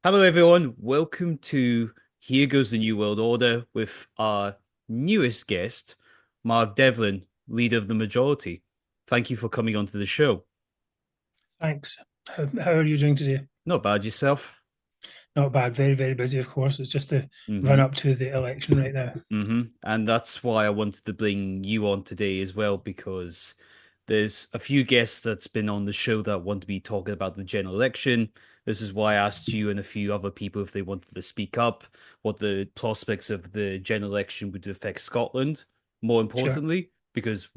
Hello, everyone. Welcome to Here Goes the New World Order with our newest guest, Mark Devlin, leader of the majority. Thank you for coming onto the show. Thanks. How are you doing today? Not bad yourself. Not bad. Very, very busy, of course. It's just the run Mm-hmm. up to the election right now. Mm-hmm. And that's why I wanted to bring you on today as well, because there's a few guests that's been on the show that want to be talking about the general election. This is why I asked you and a few other people if they wanted to speak up, what the prospects of the general election would affect Scotland, more Sure. importantly, because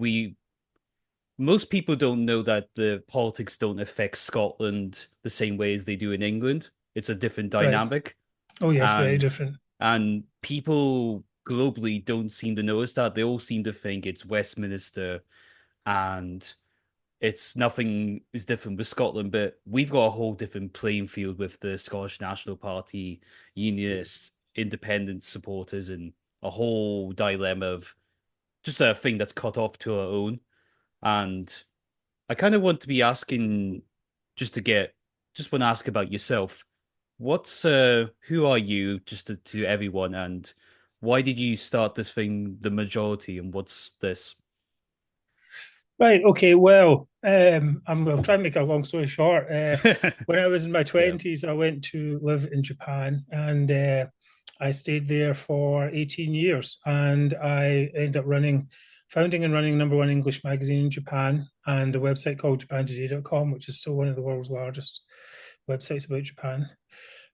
most people don't know that the politics don't affect Scotland the same way as they do in England. It's a different Right. dynamic Oh, yes, very and different. people globally don't seem to notice that. They all seem to think it's Westminster and it's nothing is different with Scotland, but we've got a whole different playing field with the Scottish National Party, Unionists, independent supporters, and a whole dilemma of just a thing that's cut off to our own. And I kind of want to be asking just to get just want to ask about yourself. What's who are you just to everyone, and why did you start this thing, the majority, and what's this? Right. Okay. Well, I'll try and make a long story short. When I was in my Yeah. 20s, I went to live in Japan and I stayed there for 18 years. And I ended up founding and running number one English magazine in Japan and a website called japantoday.com, which is still one of the world's largest websites about Japan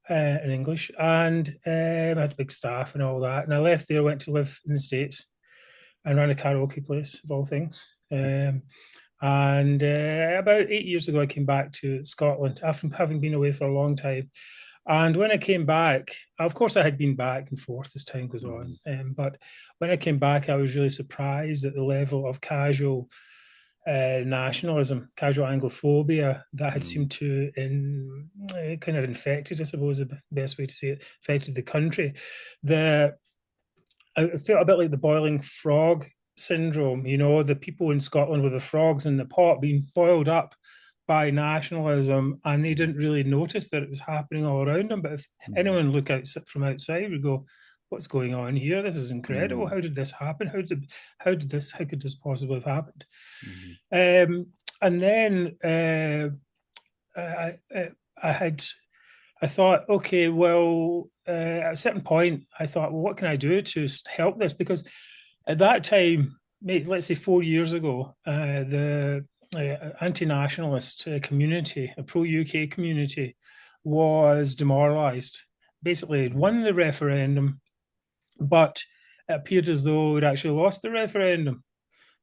in English. And I had a big staff and all that. And I left there, went to live in the States and ran a karaoke place, of all things. And about 8 years ago, I came back to Scotland after having been away for a long time. And when I came back, of course, I had been back and forth as time goes on. Mhm. But when I came back, I was really surprised at the level of casual nationalism, casual Anglophobia that had Mhm. seemed to kind of infected, I suppose, the best way to say it, affected the country. The I felt a bit like the boiling frog syndrome, the people in Scotland with the frogs in the pot being boiled up by nationalism, and they didn't really notice that it was happening all around them. But if Mhm. anyone look out from outside, would go, "What's going on here? This is incredible. Mhm. How did this happen? How could this possibly have happened?" Mhm. And then I, I, I had I thought, okay, well, at a certain point, I thought, well, what can I do to help this? Because at that time, let's say 4 years ago, the anti-nationalist community, a pro-UK community, was demoralised. Basically, it Mhm. won the referendum, but it appeared as though it actually lost the referendum.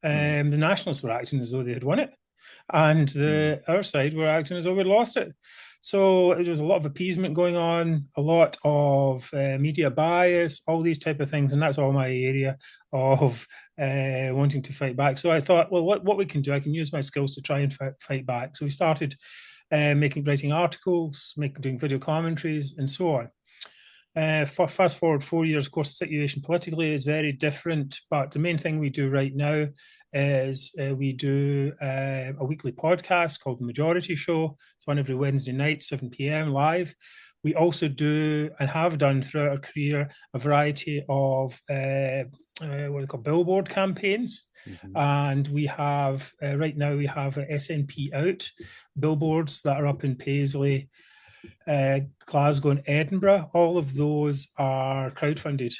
Mhm. The nationalists were acting as though they had won it, and Mhm. the our side were acting as though we'd lost it. So there was a lot of appeasement going on, a lot of media bias, all these type of things, and that's all my area of wanting to fight back. So I thought, well, what we can do, I can use my skills to try and fight back. So we started writing articles, doing video commentaries, and so on. Fast forward 4 years, of course, the situation politically is very different. But the main thing we do right now is we do a weekly podcast called The Majority Show. It's on every Wednesday night, 7 p.m. live. We also do and have done throughout our career a variety of what they call billboard campaigns. Mhm. And we have right now we have SNP out billboards that are up in Paisley, Glasgow and Edinburgh. All of those are crowdfunded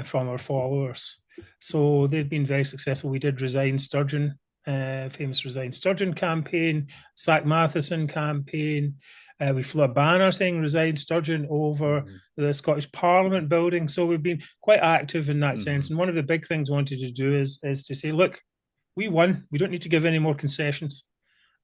from our followers. So they've been very successful. We did Resign Sturgeon famous Resign Sturgeon campaign, Sack Matheson campaign. We flew a banner saying Resign Sturgeon over Mm-hmm. the Scottish Parliament building. So we've been quite active in that Mm-hmm. sense. And one of the big things we wanted to do is to say, look, we won. We don't need to give any more concessions.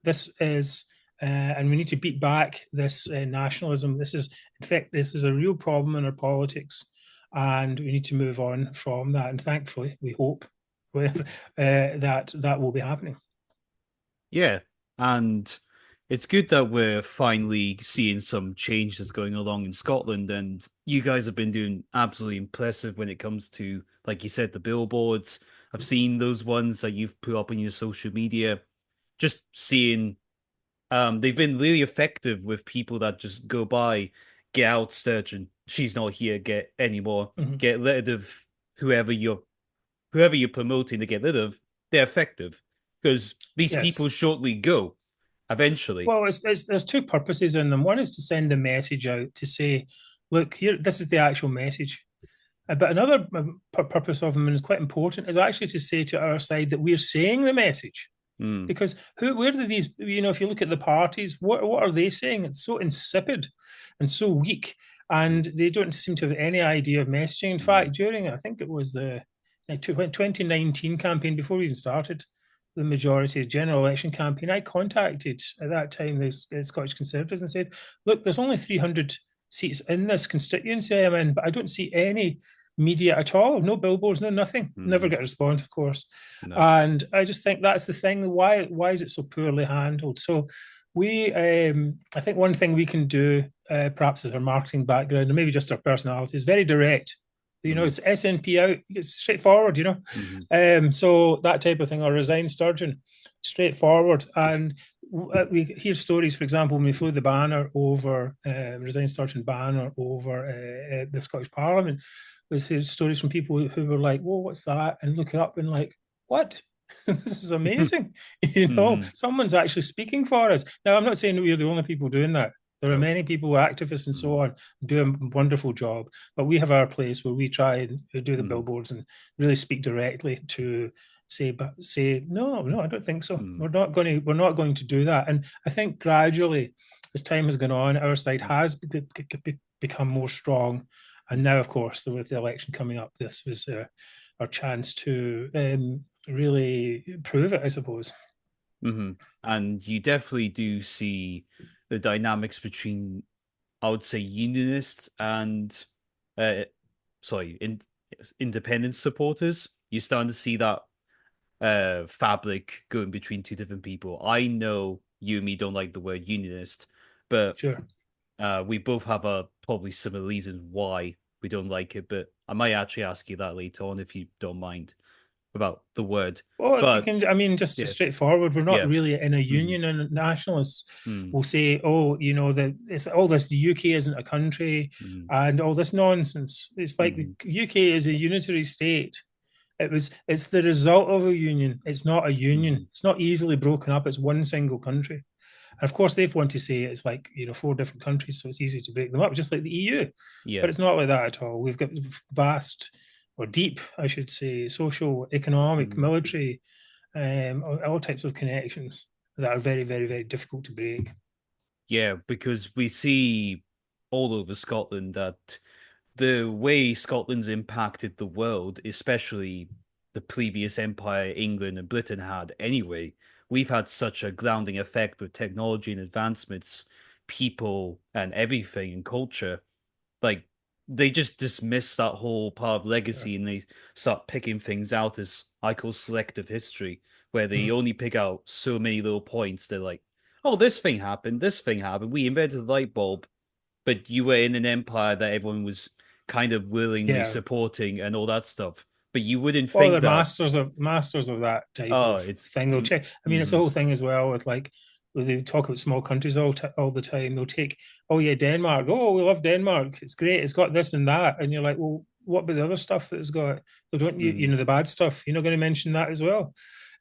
This is, and we need to beat back this nationalism. This is, in fact, this is a real problem in our politics, and we need to move on from that. And thankfully, we hope that will be happening. Yeah, and it's good that we're finally seeing some changes going along in Scotland, and you guys have been doing absolutely impressive when it comes to, like you said, the billboards. I've seen those ones that you've put up on your social media. Just seeing, they've been really effective with people that just go by, get out sturgeon. She's not here. Get anymore. Mm-hmm. Get rid of whoever you're whoever you're promoting to get rid of, they're effective because these people Yes. shortly go eventually. Well, there's two purposes in them. One is to send the message out to say, look, here, this is the actual message. But another purpose of them, and is quite important, is actually to say to our side that we're saying the message. Mm, Because where do these, if you look at the parties, what are they saying? It's so insipid and so weak, and they don't seem to have any idea of messaging. In mm, fact, during, I think it was the 2019 campaign, before we even started the majority general election campaign, I contacted at that time the Scottish Conservatives and said, look, there's only 300 seats in this constituency I'm in, but I don't see any media at all, no billboards, no nothing. Never mm, get a response, of course. no. And I just think that's the thing. Why is it so poorly handled? So I think one thing we can do, perhaps as our marketing background, and maybe just our personality, is very direct. Mm, It's SNP out, it's straightforward. mm, So that type of thing, or resign sturgeon, straightforward. And we hear stories, for example, when we flew the banner over, resign sturgeon banner over the Scottish Parliament, we hear stories from people who were like, whoa, what's that? And look it up and like, what? This is mm, amazing. mm, Someone's actually speaking for us. Now, I'm not saying that we're the only people doing that. There are no. many people, activists and Mm, so on, do a wonderful job. But we have our place where we try and do the mm, billboards and really speak directly to say no, no, I don't think so. mm, We're not going to do that. And I think gradually, as time has gone on, our side has become more strong. And now, of course, with the election coming up, this was our chance to really prove it, I suppose. mm. And you definitely do see the dynamics between, I would say, unionists and, uh, sorry, independent supporters. You're starting to see that fabric going between two different people. I know you and me don't like the word unionist, but Sure. we both have a probably similar reasons why we don't like it. But I might actually ask you that later on if you don't mind about the word. Well, you But can, I mean, just yeah, straightforward. We're not yeah, really in a mm, union, and nationalists mm, will say, "Oh, that it's all this. The UK isn't a country, mm, and all this nonsense." It's like the mm, UK is a unitary state. It's the result of a union. It's not a union. mm, It's not easily broken up. It's one single country. And of course, they want to say it's like, four different countries, so it's easy to break them up, just like the EU. yeah, But it's not like that at all. We've got vast, or deep, I should say, social, economic, mm, military, all types of connections that are very, very, very difficult to break. yeah, because we see all over Scotland that the way Scotland's impacted the world, especially the previous empire England and Britain had anyway, we've had such a grounding effect with technology and advancements, people and everything and culture. Like they just dismiss that whole part of Sure. legacy and they start picking things out as I call selective history, where they Mm. only pick out so many little points. They're like, oh, this thing happened, we invented the light bulb, but you were in an empire that everyone was kind of willingly Yeah. supporting and all that stuff. But you wouldn't Well, think they're that, masters of that type oh, of it's thing. They'll check. I mean, it's the mm-hmm, whole thing as well with like when they talk about small countries all the time. They'll take, oh yeah, Denmark. Oh, we love Denmark. It's great. It's got this and that, and you're like, well, what about the other stuff that it's got? Well, don't you, mm-hmm, the bad stuff? You're not going to mention that as well.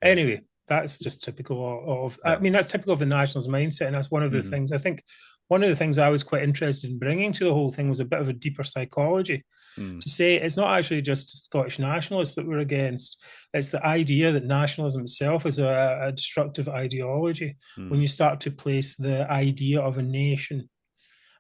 yeah, Anyway, that's just typical of. I oh, mean, that's typical of the nationals mindset, and that's one of the mm-hmm, things I think. one of the things I was quite interested in bringing to the whole thing was a bit of a deeper psychology Mm, to say it's not actually just Scottish nationalists that we're against. It's the idea that nationalism itself is a destructive ideology. When mm, you start to place the idea of a nation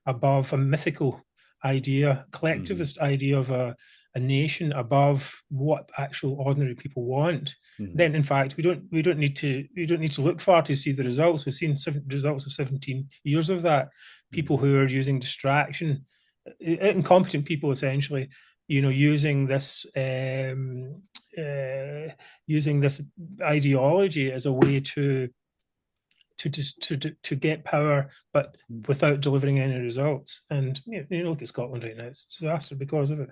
above a mythical idea, mm, collectivist idea of a nation above what actual ordinary people want, mm, then in fact we don't need to look far to see the results. We've seen results of 17 years of that. People mm, who are using distraction, incompetent people essentially, using this uh, using this ideology as a way to get power, but mm, without delivering any results. And look at Scotland right now; it's a disaster because of it.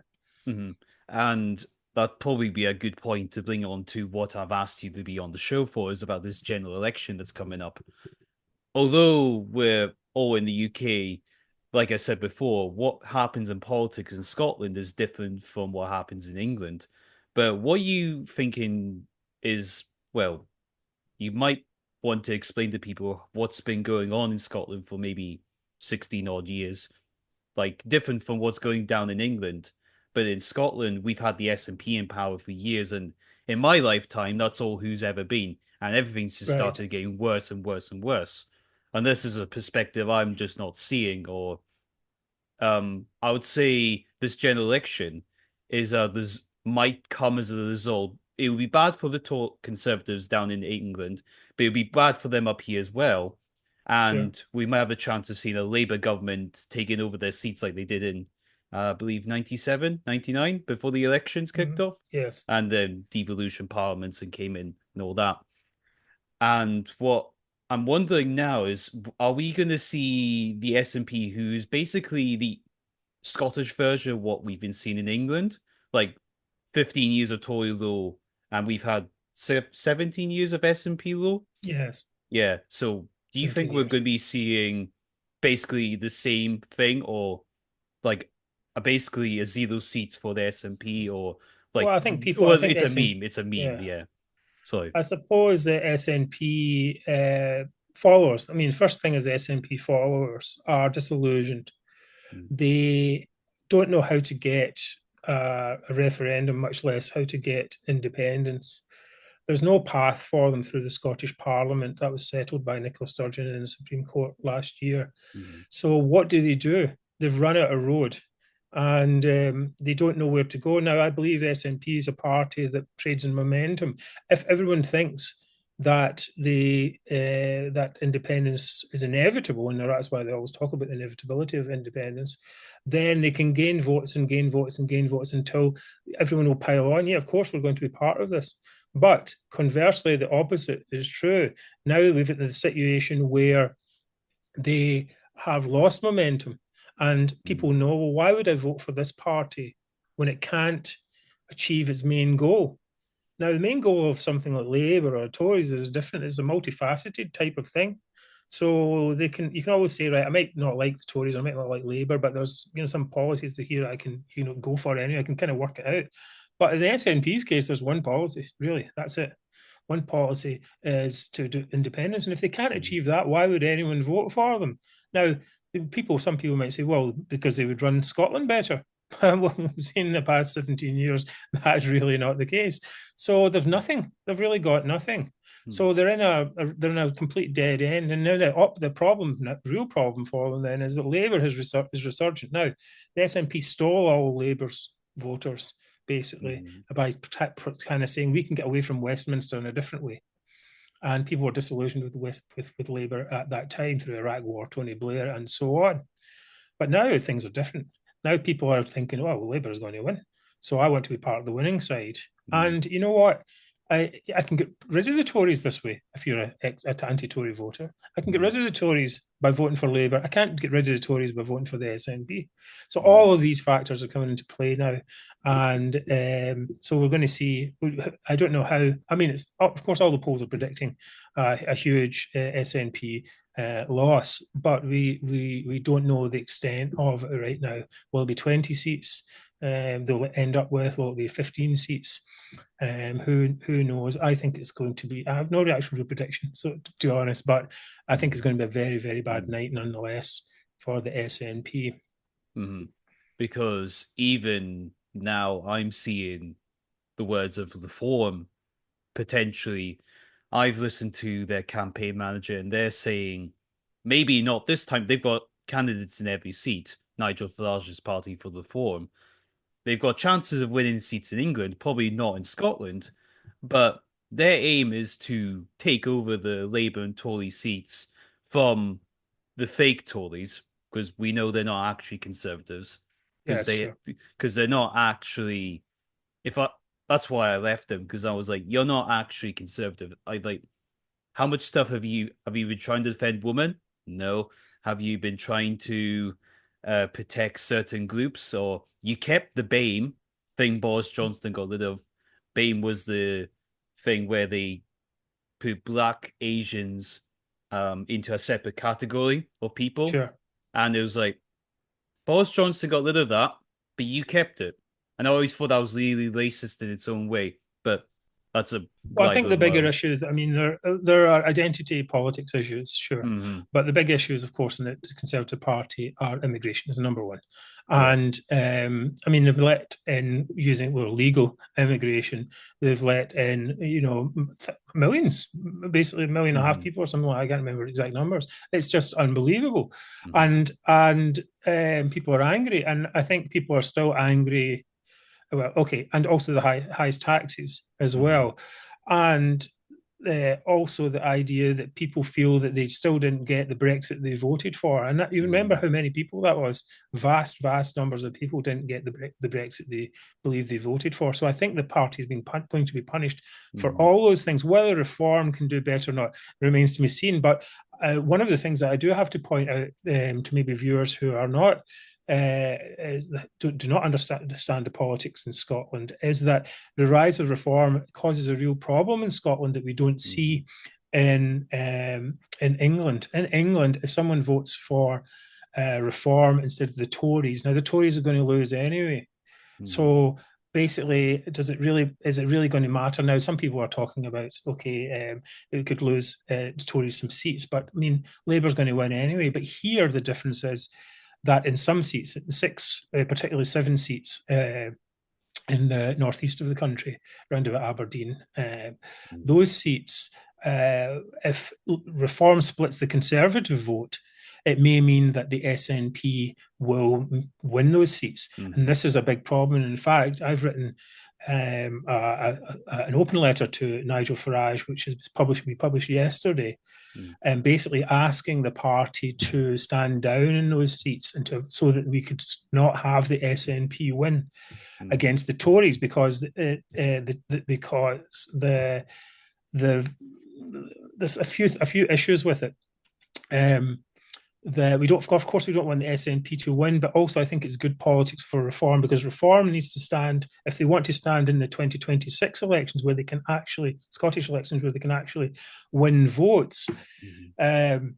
mm. And that'd probably be a good point to bring on to what I've asked you to be on the show for, is about this general election that's coming up. Although we're all in the UK, like I said before, what happens in politics in Scotland is different from what happens in England. But what you thinking is, well, you might want to explain to people what's been going on in Scotland for maybe 16 odd years, like different from what's going down in England. But in Scotland, we've had the SNP in power for years, and in my lifetime, that's all who's ever been, and everything's just Right. started getting worse and worse and worse. And this is a perspective I'm just not seeing, or I would say this general election is this might come as a result. It would be bad for the Conservatives down in England, but it would be bad for them up here as well. Sure. And we might have a chance of seeing a Labour government taking over their seats like they did in, I believe, 97, 99, before the elections kicked Mhm. off, Yes. and then devolution parliaments and came in and all that. And what I'm wondering now is, are we going to see the SNP, who's basically the Scottish version of what we've been seeing in England, like 15 years of Tory rule, and we've had 17 years of SNP rule? Yes. Yeah. So do you 17 think we're years. going to be seeing basically the same thing, or like basically a zero seats for the SNP, or Well, like, I think people. I well, think it's a SN. meme. It's a meme. Yeah. Yeah. Sorry. I suppose the SNP followers. I mean, first thing is the SNP followers are disillusioned. Mm, They don't know how to get a referendum, much less how to get independence. There's no path for them through the Scottish Parliament. That was settled by Nicola Sturgeon in the Supreme Court last year. mm, So what do? They've run out of road, and they don't know where to go. Now, I believe the SNP is a party that trades in momentum. If everyone thinks that independence is inevitable, and that's why they always talk about the inevitability of independence, then they can gain votes and gain votes and gain votes until everyone will pile on. Yeah, of course, we're going to be part of this. But conversely, the opposite is true. Now we've got the situation where they have lost momentum, and people mm, know, well, why would I vote for this party when it can't achieve its main goal? Now, the main goal of something like Labour or Tories is different. It's a multifaceted type of thing. So you can always say, right, I might not like the Tories, I might not like Labour, but there's some policies here I can go for anyway. I can kind of work it out. But in the SNP's case, there's one policy, really. That's it. One policy is to do independence, and if they can't mm, achieve that, why would anyone vote for them? Now, some people might say, well, because they would run Scotland better. Well, we've seen in the past 17 years that's really not the case. So they've nothing. They've really got nothing. mm, So they're in a complete dead end. And now the real problem for them then is that Labour is resurgent. Now, the SNP stole all Labour's voters basically mm, by kind of saying we can get away from Westminster in a different way. And people were disillusioned with Labour at that time through Iraq War, Tony Blair, and so on. But now things are different. Now people are thinking, oh, well, Labour is going to win. So I want to be part of the winning side. mm, And you know what? I can get rid of the Tories this way if you're a anti-Tory voter. I can get mm, rid of the Tories by voting for Labour. I can't get rid of the Tories by voting for the SNP. So mm, all of these factors are coming into play now, and so we're going to see. I don't know how. I mean, it's of course all the polls are predicting a huge SNP loss, but we don't know the extent of it right now. Will it be 20 seats? They'll end up with, will it be 15 seats? Who knows? I think it's going to be. I have no actual prediction, so to be honest, but I think mm, it's going to be a very very bad mm. night nonetheless. for the SNP. Mhm. Because even now, I'm seeing the words of the forum potentially. I've listened to their campaign manager, and they're saying maybe not this time. They've got candidates in every seat. Nigel Farage's party for the forum. They've got chances of winning seats in England, probably not in Scotland, but their aim is to take over the Labour and Tory seats from the fake Tories, because we know they're not actually conservatives, Yes, sure. because they're not actually. If I That's why I left them, because I was like, you're not actually conservative. I like, how much stuff have you been trying to defend women? No. Have you been trying to protect certain groups? Or you kept the BAME thing Boris Johnson got rid of. BAME was the thing where they put black Asians into a separate category of people. Sure. And it was like, Boris Johnson got rid of that, but you kept it. And I always thought that was really racist in its own way, but that's a Well, I gripe think of the bigger mine. issues, I mean, there are identity politics issues, sure, Hmm. but the big issues, of course, in the Conservative Party are immigration is number one, Yeah. and I mean they've let in using legal immigration, they've let in millions, basically a million and a half Hmm. people or something like that. I can't remember exact numbers. It's just unbelievable, Hmm. and people are angry, and I think people are still angry. Well, okay, and also the highest taxes as Hmm. well, and also the idea that people feel that they still didn't get the Brexit they voted for, and that, you remember Hmm. how many people that was? Vast numbers of people didn't get the Brexit they believe they voted for. So I think the party's been going to be punished for Hmm. all those things. Whether reform can do better or not remains to be seen. But one of the things that I do have to point out to maybe viewers who are not do not understand the politics in Scotland is that the rise of reform causes a real problem in Scotland that we don't Hmm. see in England. In England, if someone votes for reform instead of the Tories, now the Tories are going to lose anyway. Hmm. So basically, is it really going to matter now? Some people are talking about okay, it could lose the Tories some seats, but I mean Labour's going to win anyway. But here the difference is that in some seats, six, particularly seven seats in the northeast of the country, around about Aberdeen, Hmm. those seats, if reform splits the Conservative vote, it may mean that the SNP will win those seats. And Hmm. this is a big problem. And in fact, I've written an open letter to Nigel Farage, which is published yesterday, Hmm. and basically asking the party to stand down in those seats and so that we could not have the SNP win Hmm. against the Tories because the there's a few issues with it. Um, we don't, of course, we don't want the SNP to win, but also I think it's good politics for reform because reform needs to stand if they want to stand in the 2026 elections where they can actually Scottish elections where they can actually win votes. Hmm. Um,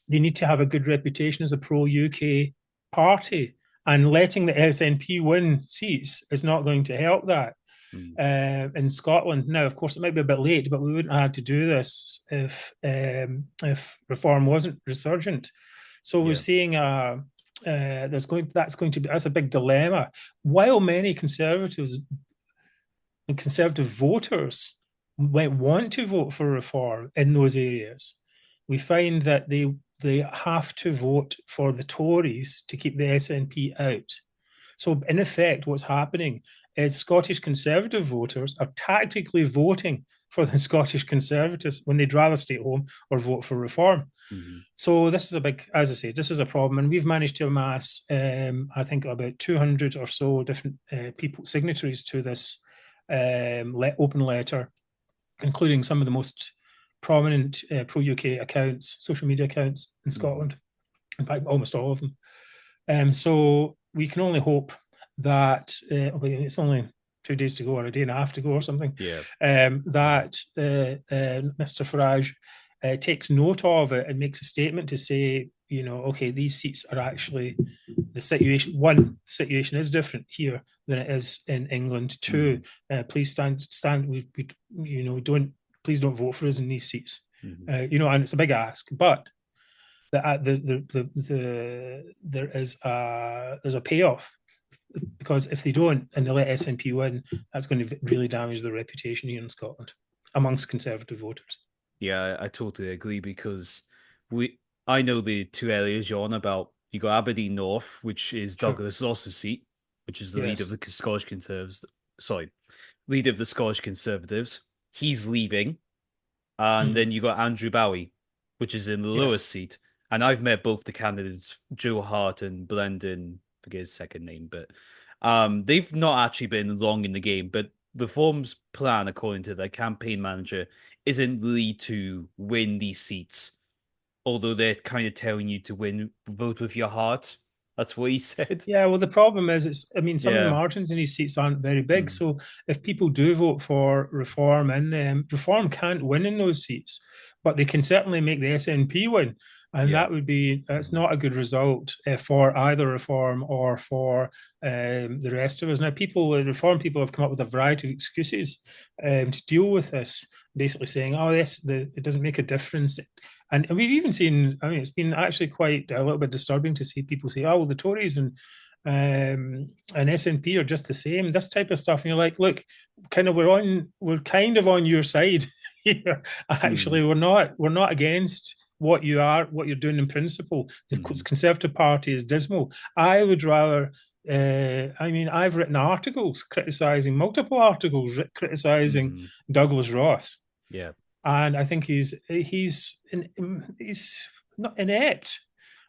they need to have a good reputation as a pro UK party, and letting the SNP win seats is not going to help that Hmm. in Scotland. Now, of course, it might be a bit late, but we wouldn't have had to do this if reform wasn't resurgent. So we're Yeah. seeing that's a big dilemma. While many conservatives and conservative voters might want to vote for reform in those areas, we find that they have to vote for the Tories to keep the SNP out. So, in effect, what's happening is Scottish Conservative voters are tactically voting for the Scottish Conservatives when they'd rather stay at home or vote for reform. Hmm. So, this is a big, as I say, this is a problem. And we've managed to amass, I think, about 200 or so different people signatories to this open letter, including some of the most prominent pro UK accounts, social media accounts in Hmm. Scotland. In fact, almost all of them. So we can only hope that it's only 2 days to go or a day and a half to go or something, Yeah. that Mr. Farage takes note of it and makes a statement to say, okay, these seats are actually the situation. One, the situation is different here than it is in England. Two, Hmm. please stand. Don't please don't vote for us in these seats. Hmm. And it's a big ask, but there is there's a payoff because if they don't and they let SNP win, that's going to really damage their reputation here in Scotland amongst Conservative voters. Yeah, I totally agree because we I know the two areas you're on about. You got Aberdeen North, which is Sure. Douglas Ross's seat, which is the leader of Yes. the Scottish Conservatives. Sorry, leader of the Scottish Conservatives. He's leaving. And Mm. then you got Andrew Bowie, which is in the Yes. lowest seat. And I've met both the candidates, Joe Hart and Brendan, forget his second name, but they've not actually been long in the game. But the Reform's plan, according to their campaign manager, isn't really to win these seats, although they're kind of telling you to win, vote with your heart. That's what he said. Yeah, well, the problem is, I mean, some of the Yeah. margins in these seats aren't very big. Mm. So if people do vote for Reform in them, Reform can't win in those seats, but they can certainly make the SNP win. And Yeah. that's Mm. not a good result for either Reform or for the rest of us. Now, Reform people have come up with a variety of excuses to deal with this, basically saying, oh, it doesn't make a difference. And we've even seen, I mean, it's been actually quite a little bit disturbing to see people say, oh, well, the Tories and SNP are just the same, this type of stuff. And you're like, look, we're kind of on your side here. Mm. Actually, we're not against what you're doing in principle. The Mm. Conservative Party is dismal. I would rather I mean, I've written articles criticizing, multiple articles criticizing Mm. Douglas Ross, Yeah. and I think he's not inept.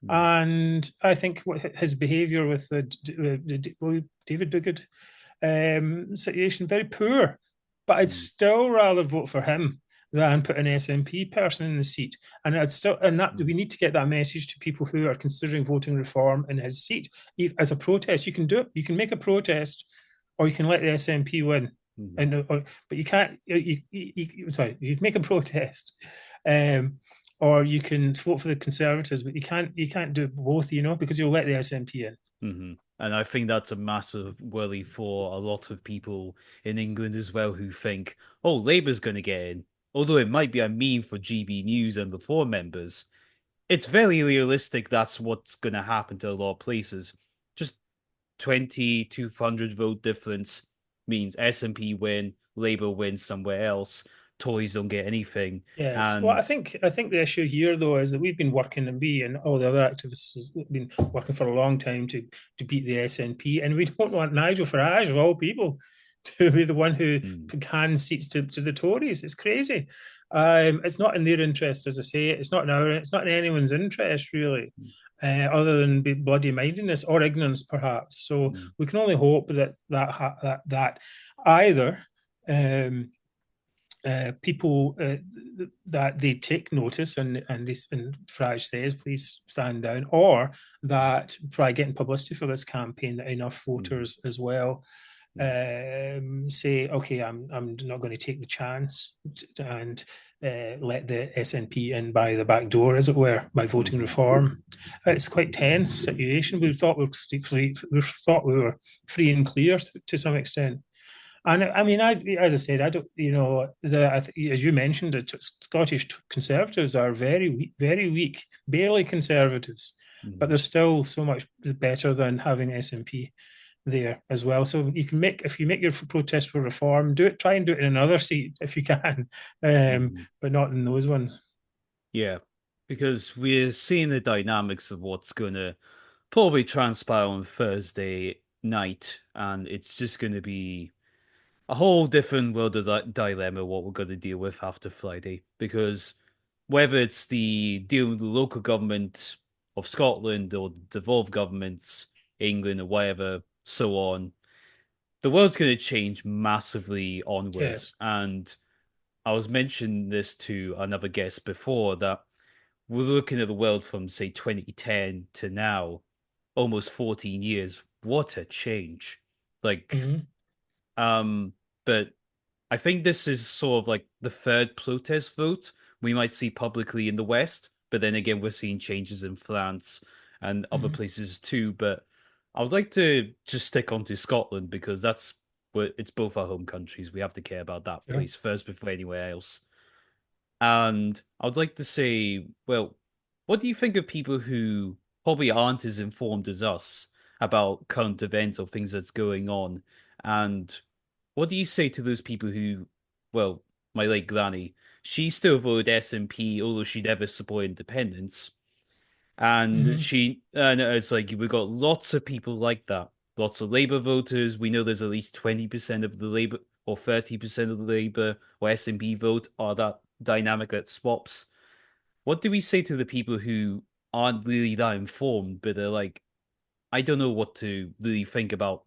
Mm. And I think his behaviour with David Duguid situation very poor. But I'd Mm. still rather vote for him than put an SNP person in the seat. And I'd still and that Mm. we need to get that message to people who are considering voting reform in his seat. If, as a protest, you can do it. You can make a protest, or you can let the SNP win. Mm. But you can't. Sorry, you can make a protest, um, or you can vote for the Conservatives, but you can't do both. Because you'll let the SNP in. Hmm. And I think that's a massive worry for a lot of people in England as well who think, oh, Labour's going to get in. Although it might be a meme for GB News and the four members, it's very realistic that's what's going to happen to a lot of places. Just 200 vote difference means SNP win, Labour wins somewhere else, Tories don't get anything. Yes. Well, And I think the issue here though is that we've been working and we and all the other activists have been working for a long time to beat the SNP, and we don't want Nigel Farage of all people to be the one who mm, hand seats to the Tories. It's crazy. It's not in their interest, as I say. It's not in anyone's interest really, mm, other than bloody mindedness or ignorance, perhaps. So mm, we can only hope that either. People that they take notice and Farage says, please stand down, or that by getting publicity for this campaign, that enough mm, voters as well mm, say, okay, I'm not going to take the chance and let the SNP in by the back door, as it were, by voting mm, reform. It's quite tense situation. We thought we were free and clear to some extent. And I mean, as I said, I don't, as you mentioned, the Scottish Conservatives are very weak, barely Conservatives, but mm, they're still so much better than having SNP there as well. So if you make your protest for reform, try and do it in another seat if you can, mm. but not in those ones. Yeah, because we're seeing the dynamics of what's going to probably transpire on Thursday night, and it's just going to be a whole different world of dilemma what we're going to deal with after Friday. Because whether it's the deal with the local government of Scotland or the devolved governments, England or whatever, so on, the world's going to change massively onwards. Yes. And I was mentioning this to another guest before that we're looking at the world from say 2010 to now, almost 14 years. What a change. Like, Mm-hmm. um, but I think this is sort of like the third protest vote we might see publicly in the West, but then again, we're seeing changes in France and other Mm-hmm. places too. But I would like to just stick on to Scotland because that's where it's both our home countries. We have to care about that Sure. place first before anywhere else. And I would like to say, well, What do you think of people who probably aren't as informed as us about current events or things that's going on? And what do you say to those people who, well, my late granny, she still voted SNP, although she never supported independence. And Mm-hmm. and it's like we've got lots of people like that, lots of Labour voters. We know there's at least 20% of the Labour or 30% of the Labour or SNP vote are that dynamic that swaps. What do we say to the people who aren't really that informed, but they're like, I don't know what to really think about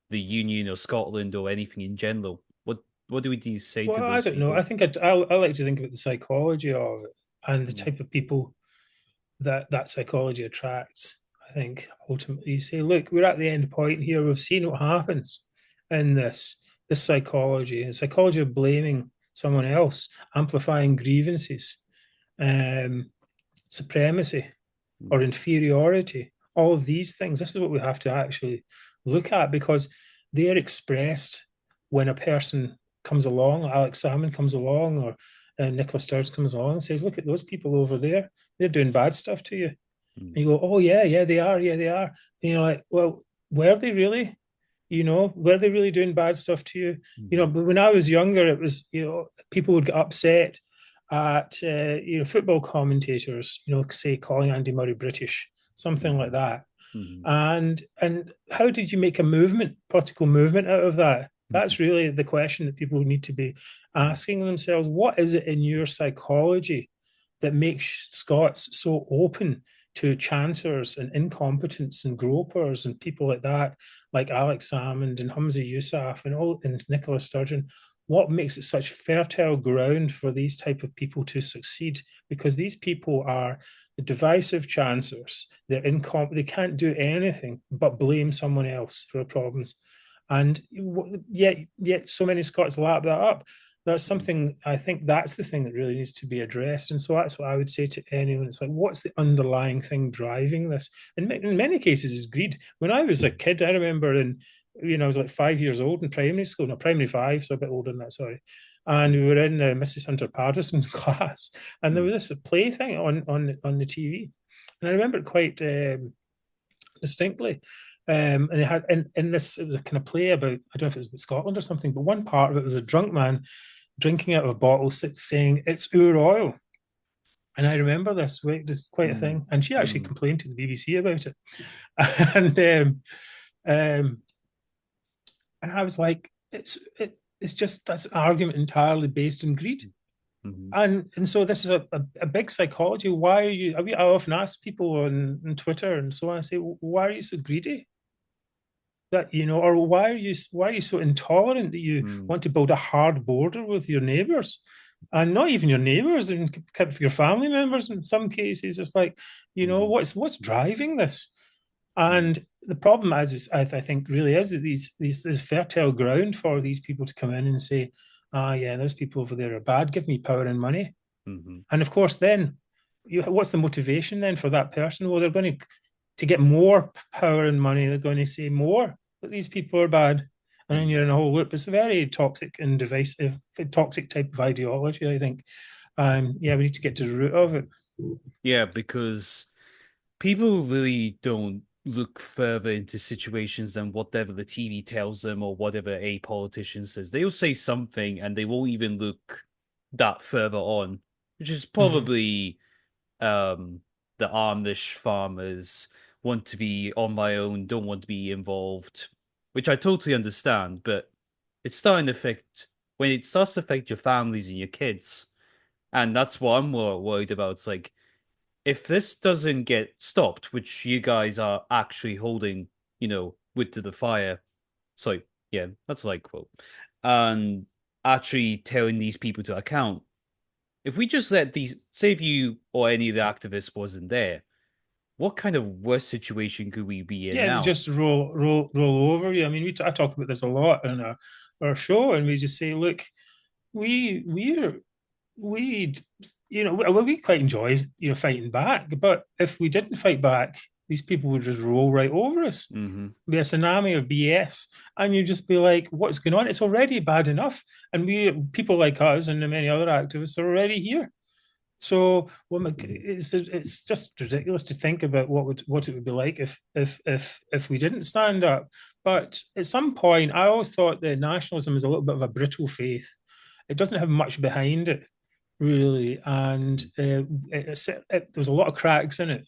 the Union or Scotland or anything in general? What do we say to Well, I those don't know. I people? think I like to think about the psychology of it and the Mm, type of people that psychology attracts. I think ultimately you say, look, we're at the end point here. We've seen what happens in this psychology, and psychology of blaming someone else, amplifying grievances, um, supremacy mm, or inferiority. All of these things. This is what we have to actually look at because they are expressed when a person comes along, Alex Salmon comes along, or Nicola Sturgeon comes along and says, "Look at those people over there. They're doing bad stuff to you." mm, And you go, "Oh yeah, yeah, they are. Yeah, they are." And you're like, "Well, were they really? Were they really doing bad stuff to you?" mm, But when I was younger, it was, people would get upset at, football commentators, say calling Andy Murray British, something like mm, that. mm, And how did you make a movement, political movement out of that? mm, That's really the question that people need to be asking themselves. What is it in your psychology that makes Scots so open to chancers and incompetents and gropers and people like that, like Alex Salmond and Humza Yousaf and Nicola Sturgeon? What makes it such fertile ground for these type of people to succeed? Because these people are divisive chancers. They can't do anything but blame someone else for the problems. And yet so many Scots lap that up. That's mm, something, I think that's the thing that really needs to be addressed. And so that's what I would say to anyone. It's like, what's the underlying thing driving this? And in many cases, is greed. When I was a kid, I remember I was like 5 years old in primary school, no, primary five, so a bit older than that, sorry. And we were in Mrs. Hunter Patterson's class, and there mm, was this play thing on the TV, and I remember it quite distinctly. And it had in this, it was a kind of play about, I don't know if it was about Scotland or something, but one part of it was a drunk man drinking out of a bottle, saying it's our oil. And I remember this, it's quite a mm, thing. And she actually mm, complained to the BBC about it. and um, and I was like, it's just that's argument entirely based on greed. mm, And so this is a big psychology. Why are you? I often ask people on Twitter and so on. I say, why are you so greedy? That or why are you so intolerant that you mm, want to build a hard border with your neighbours, and not even your neighbours and your family members in some cases. It's like, mm, what's driving this? mm, And the problem, as I think, really is that these this fertile ground for these people to come in and say, "Ah, yeah, those people over there are bad. Give me power and money." mm, And of course, then what's the motivation then for that person? Well, they're going to get more power and money. They're going to say more that these people are bad, and then mm. you're in a whole loop. It's a very toxic and divisive, toxic type of ideology, I think. Yeah, we need to get to the root of it. Yeah, because people really don't look further into situations than whatever the TV tells them or whatever a politician says. They'll say something and they won't even look that further on, which is Mm-hmm. probably the Amish farmers want to be on my own, don't want to be involved, which I totally understand, but it's starting to affect when it starts to affect your families and your kids. And that's what I'm more worried about. It's like if this doesn't get stopped, which you guys are actually holding, wood to the fire. So yeah, that's a light quote. And actually telling these people to account. If we just let these, say if you or any of the activists wasn't there, what kind of worse situation could we be in Yeah, they now? just roll over you. I mean, I talk about this a lot in our show, and we just say, look, we we're we we quite enjoy fighting back, but if we didn't fight back, these people would just roll right over us. Mm-hmm. Be a tsunami of BS, and you just be like, "What's going on? It's already bad enough." And people like us and many other activists are already here. So it's just ridiculous to think about what it would be like if we didn't stand up. But at some point, I always thought that nationalism is a little bit of a brittle faith. It doesn't have much behind it, really, and there was a lot of cracks in it.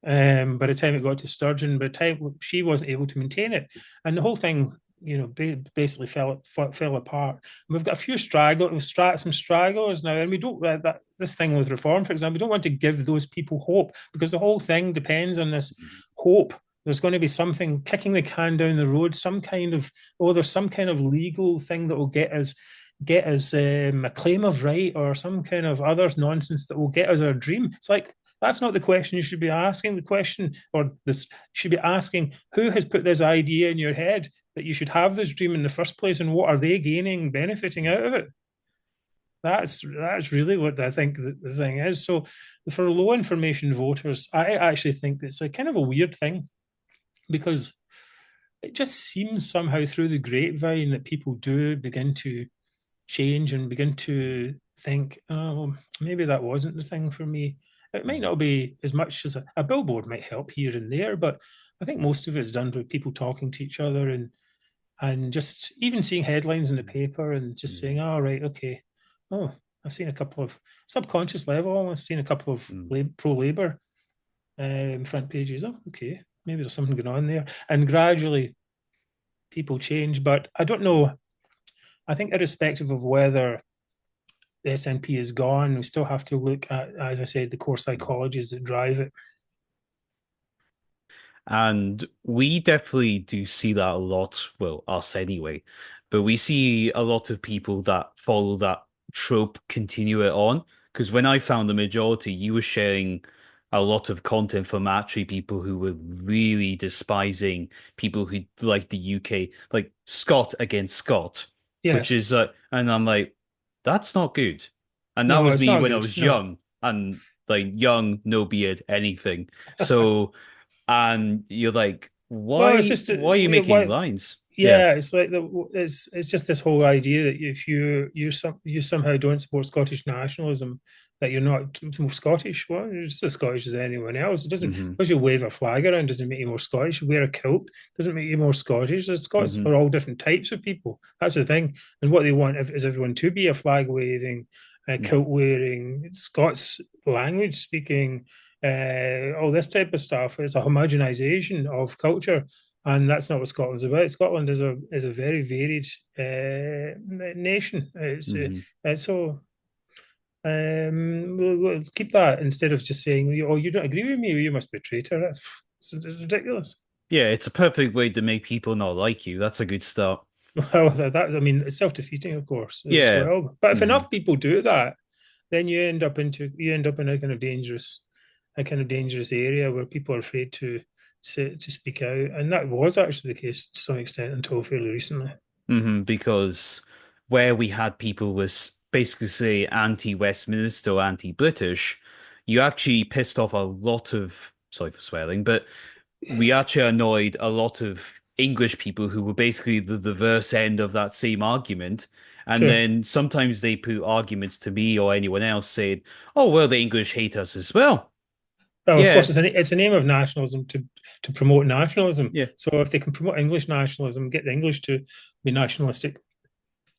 By the time it got to Sturgeon, by the time she wasn't able to maintain it, and the whole thing, basically fell apart. And we've got a few some stragglers now, and we don't that this thing with reform, for example, we don't want to give those people hope because the whole thing depends on this hope. There's going to be something kicking the can down the road, there's some kind of legal thing that will get us a claim of right or some kind of other nonsense that will get us our dream. It's like that's not the question you should be asking. The question, or this, you should be asking, who has put this idea in your head that you should have this dream in the first place, and what are they gaining, benefiting out of it? That's really what I think the thing is. So, for low information voters, I actually think it's a kind of a weird thing because it just seems somehow through the grapevine that people do begin to change and begin to think, oh, well, maybe that wasn't the thing for me. It might not be as much as a billboard might help here and there, but I think most of it's done by people talking to each other and just even seeing headlines in the paper and just saying, "Oh, right, okay, oh, I've seen a couple of subconscious level. I've seen a couple of pro labor front pages. Oh, okay, maybe there's something going on there." And gradually, people change, but I don't know. I think irrespective of whether the SNP is gone, we still have to look at, as I said, the core psychologies that drive it. And we definitely do see that a lot, well, us anyway, but we see a lot of people that follow that trope continue it on. Because when I found the majority, you were sharing a lot of content from actually people who were really despising people who like the UK, like Scott against Scott, which Yes. is, and I'm like, that's not good. And that No, was it's me not when I good. was No. young and like young, no beard, anything. So and you're like, Well, it's just why are you making what lines? Yeah. yeah, it's like it's just this whole idea that if you somehow don't support Scottish nationalism, that you're not more Scottish. Well, you're just as Scottish as anyone else. It doesn't Hmm. because you wave a flag around doesn't make you more Scottish. You wear a kilt doesn't make you more Scottish. The Scots Hmm. are all different types of people. That's the thing. And what they want is everyone to be a flag waving, kilt wearing, Scots language speaking, all this type of stuff. It's a homogenization of culture, and that's not what Scotland's about. Scotland is a very varied nation. Hmm. So we'll keep that instead of just saying, "Oh, you don't agree with me, you must be a traitor." It's ridiculous. Yeah, it's a perfect way to make people not like you. That's a good start. Well, I mean, it's self-defeating, of course, as Yeah. well. But if Hmm. enough people do that, then you end up in a kind of dangerous area where people are afraid to speak out, and that was actually the case to some extent until fairly recently. Because where we had people was basically say anti-Westminster or anti-British, you actually pissed off a lot of, sorry for swearing, but we actually annoyed a lot of English people who were basically the reverse end of that same argument. And True. then sometimes they put arguments to me or anyone else saying, oh, well, the English hate us as well. Well, of course, Yeah, it's a name of nationalism to promote nationalism. yeah, So if they can promote English nationalism, get the English to be nationalistic,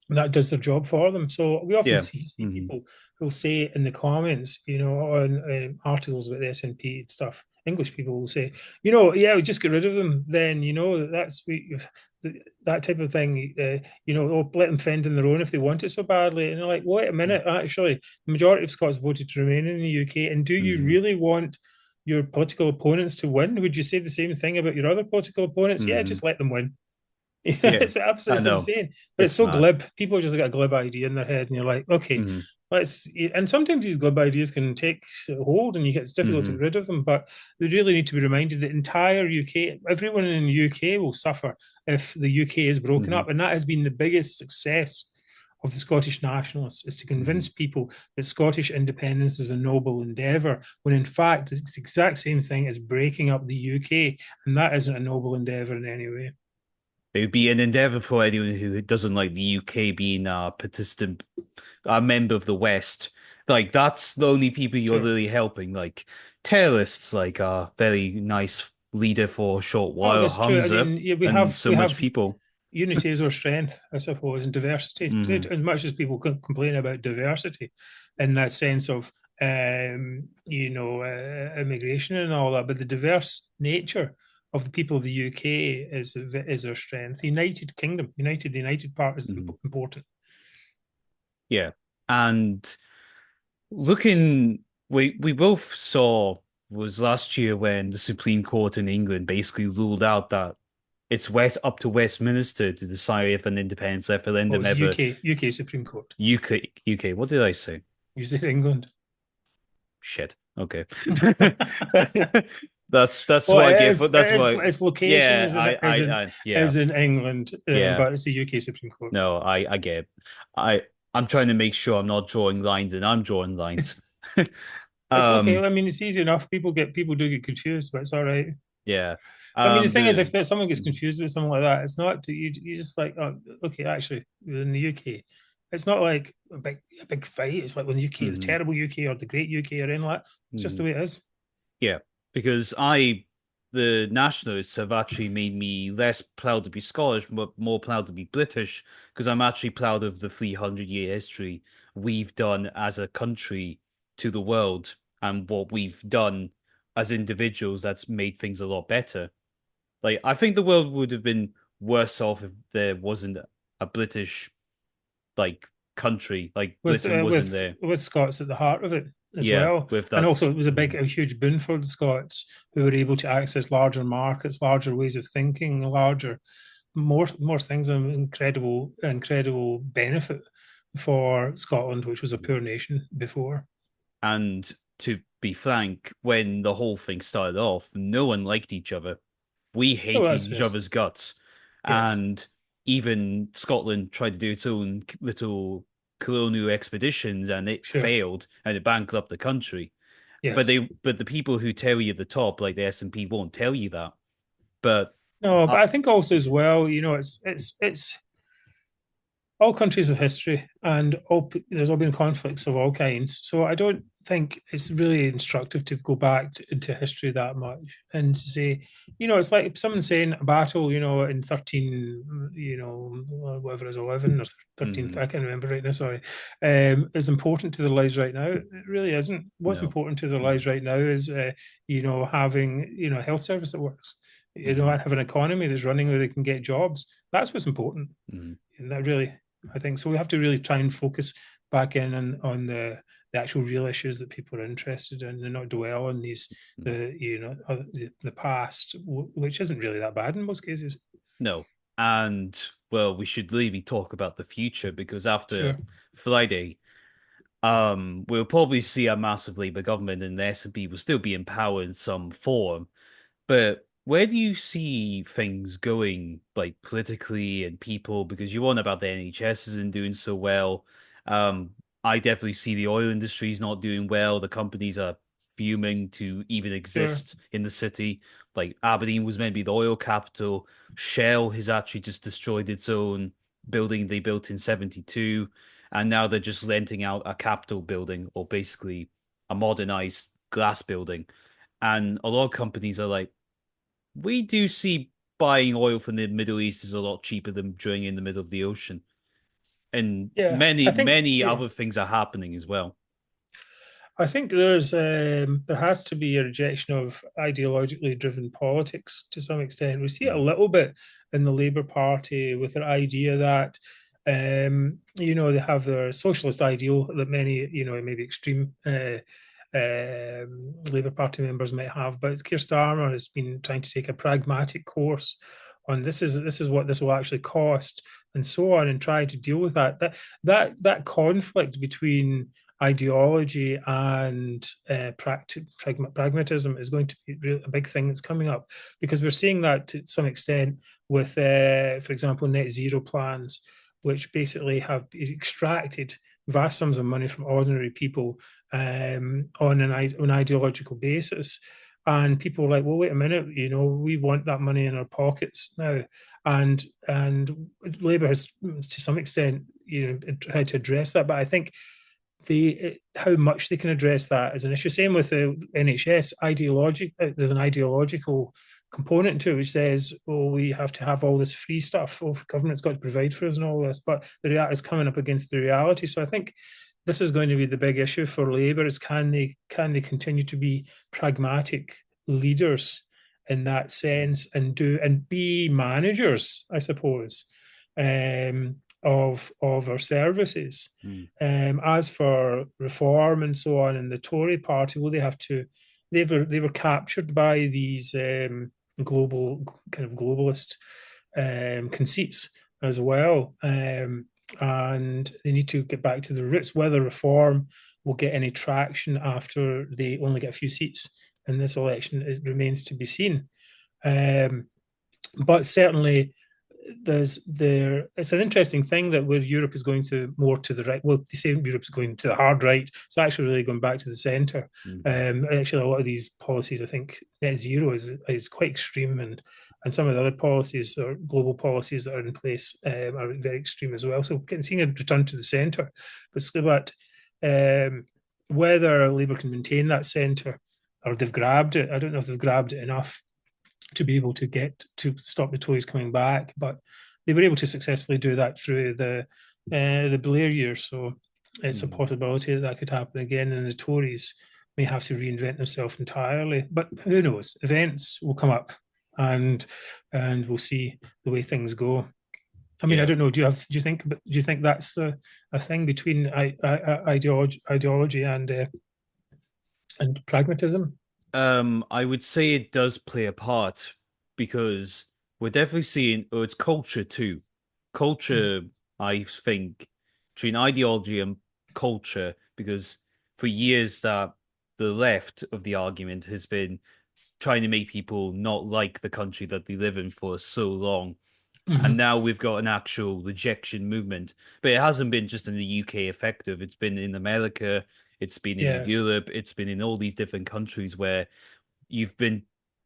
that does their job for them. So we often yeah. see Hmm. people who'll say in the comments, on articles about the SNP and stuff, English people will say, yeah, we just get rid of them. Then that type of thing. Let them fend on their own if they want it so badly. And they're like, wait a minute, actually, the majority of Scots voted to remain in the UK, and do you Hmm. really want your political opponents to win? Would you say the same thing about your other political opponents? Yeah, Hmm. just let them win. Yeah, It's I absolutely know. insane, but it's It's so mad. glib. People just got a glib idea in their head, and you're like, okay, Hmm. let's. And sometimes these glib ideas can take hold, and it's difficult to Hmm. get rid of them. But we really need to be reminded that entire UK, everyone in the UK will suffer if the UK is broken Hmm. up, and that has been the biggest success of the Scottish nationalists is to Hmm. convince people that Scottish independence is a noble endeavour, when in fact it's the exact same thing as breaking up the UK, and that isn't a noble endeavour in any way. It would be an endeavor for anyone who doesn't like the UK being a participant, a member of the West. Like that's the only people you're Sure. really helping. Like terrorists, like a very nice leader for a short Oh, while, that's true. I Hamza, mean, yeah, and so we much have people. unity is our strength, I suppose, and diversity. Hmm. As much as people complain about diversity, in that sense of immigration and all that, but the diverse nature of the people of the UK is our strength. The United part is Hmm. important. Yeah, and looking, we both saw was last year when the Supreme Court in England basically ruled out that it's West up to Westminster to decide if an independence What referendum was ever UK Supreme Court? UK. What did I say? You said England. Shit. Okay. That's Well, what I it gave. is. That's what. Its location Yeah. Yeah. is in England, Yeah. but it's a UK Supreme Court. No, I get it. I'm trying to make sure I'm not drawing lines, and I'm drawing lines. It's okay. Um. I mean, it's easy enough. People do get confused, but it's all right. Yeah. I mean, the thing is, The. if someone gets confused with something like that, it's not you just like, oh, okay, actually, in the UK, it's not like a big fight. It's like when the UK, the Mhm, terrible UK or the great UK or anything like that. It's just the mhm. way it is. Yeah, because the nationalists have actually made me less proud to be Scottish, but more proud to be British, because I'm actually proud of the 300-year history we've done as a country to the world and what we've done as individuals that's made things a lot better. Like, I think the world would have been worse off if there wasn't a British, like, country, like Britain wasn't there. With Scots at the heart of it as Yeah, well. with And that. also, it was Mhm, a huge boon for the Scots who were able to access larger markets, larger ways of thinking, more things, and incredible benefit for Scotland, which was a mhm. poor nation before. And to be frank, when the whole thing started off, no one liked each other. We Oh, hated each yes, other's guts. yes, And even Scotland tried to do its own little colonial expeditions and it sure, failed and it bankrupted the country. yes. But the people who tell you at the top, like the S&P, won't tell you that. But No, uh, but I think also as well, it's all countries of history, and there's all been conflicts of all kinds. So I don't think it's really instructive to go back into history that much and to say, it's like someone saying a battle, in 13, whatever it is, 11 or 13, mhm, I can't remember right now, sorry, is important to their lives right now. It really isn't. What's no. important to their lives Mhm, right now is, having, a health service that works, mhm, have an economy that's running where they can get jobs. That's what's important. mhm, And that really, I think so. We have to really try and focus back in on the actual real issues that people are interested in, and not dwell on mhm. the past, which isn't really that bad in most cases. No. And well, we should really talk about the future because after Sure. Friday, we'll probably see a massive Labour government and the SNP will still be in power in some form. But where do you see things going, like politically and people? Because you want about the NHS isn't doing so well. Um, I definitely see the oil industry is not doing well. The companies are fuming to even Sure. exist in the city. Like Aberdeen was meant to be the oil capital. Shell has actually just destroyed its own building they built in 72, and now they're just renting out a capital building or basically a modernized glass building. And a lot of companies are like, we do see buying oil from the Middle East is a lot cheaper than drilling in the middle of the ocean. And Yeah, many, I think many yeah. other things are happening as well. I think there has to be a rejection of ideologically driven politics to some extent. We see it a Mhm, little bit in the Labour Party with their idea that they have their socialist ideal that many, maybe extreme Labour Party members might have, but Keir Starmer has been trying to take a pragmatic course on this is what this will actually cost and so on, and try to deal with that conflict between ideology and pragmatism is going to be a big thing that's coming up, because we're seeing that to some extent with, for example, net zero plans, which basically have extracted vast sums of money from ordinary people on an ideological basis. And people are like, well, wait a minute, we want that money in our pockets now. And Labour has, to some extent, tried to address that. But I think how much they can address that is an issue. Same with the NHS ideology. There's an ideological component to it which says, "Oh, we have to have all this free stuff. Oh, the government's got to provide for us and all this." But the reality is coming up against the reality. So I think this is going to be the big issue for Labour: is can they continue to be pragmatic leaders in that sense and be managers, I suppose, of our services. Mm. As for reform and so on, and the Tory party, well, they were captured by these global kind of globalist conceits as well, and they need to get back to the roots. Whether reform will get any traction after they only get a few seats in this election, it remains to be seen. Um, but certainly it's an interesting thing that where Europe is going to more to the right. Well, they say Europe is going to the hard right. It's actually really going back to the centre. Mm. Actually, a lot of these policies, I think net zero is quite extreme, and some of the other policies or global policies that are in place are very extreme as well. So seeing a return to the centre, but whether Labour can maintain that centre or they've grabbed it, I don't know if they've grabbed it enough to be able to get to stop the Tories coming back, but they were able to successfully do that through the Blair years. So it's a Mm. possibility that that could happen again, and the Tories may have to reinvent themselves entirely. But who knows? Events will come up, and we'll see the way things go. I mean, I Yeah. don't know. Do you think that's a thing between ideology and pragmatism? I would say it does play a part because we're definitely seeing, oh, it's culture too. Mm. Culture, I think, between ideology and culture, because for years that the left of the argument has been trying to make people not like the country that they live in for so long. And Mm-hmm. now we've got an actual rejection movement. But it hasn't been just in the UK effective. It's been in America, it's been in Yes. Europe, it's been in all these different countries where you've been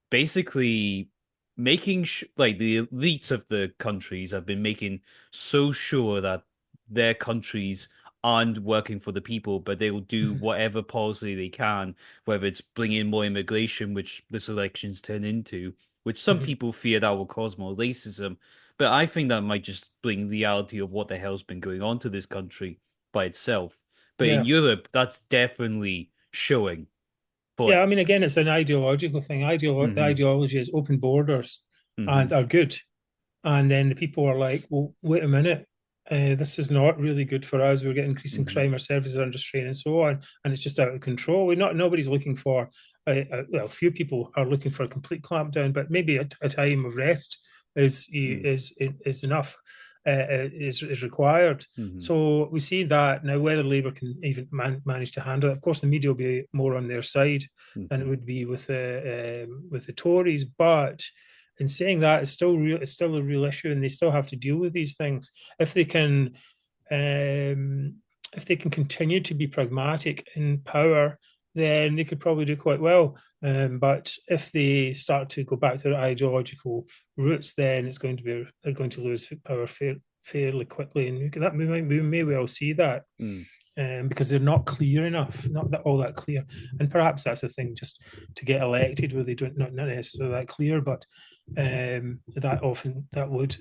basically making like the elites of the countries have been making so sure that their countries aren't working for the people, but they will do Mm-hmm. whatever policy they can, whether it's bringing more immigration, which this election's turned into, which some Mm-hmm. people fear that will cause more racism. But I think that might just bring the reality of what the hell's been going on to this country by itself. But in Yeah. Europe, that's definitely showing. Yeah, But I mean, again, it's an ideological thing. The hmm ideology is open borders hmm and are good. And then the people are like, well, wait a minute, this is not really good for us. We're getting increasing hmm crime, our services are under strain, and so on, and it's just out of control. Nobody's looking for, well, few people are looking for a complete clampdown, but maybe a time of rest is enough, is required. hmm So we see that now. Whether Labour can even manage to handle it, of course, the media will be more on their side than it hmm would be with the Tories, but in saying that, it's still a real issue, and they still have to deal with these things. If they can, um, if they can continue to be pragmatic in power, then they could probably do quite well. But if they start to go back to their ideological roots, then they're going to lose power fairly quickly, and we may well see that mm because they're not clear enough, not that all that clear. And perhaps that's the thing, just to get elected, where they don't not necessarily that clear, but that would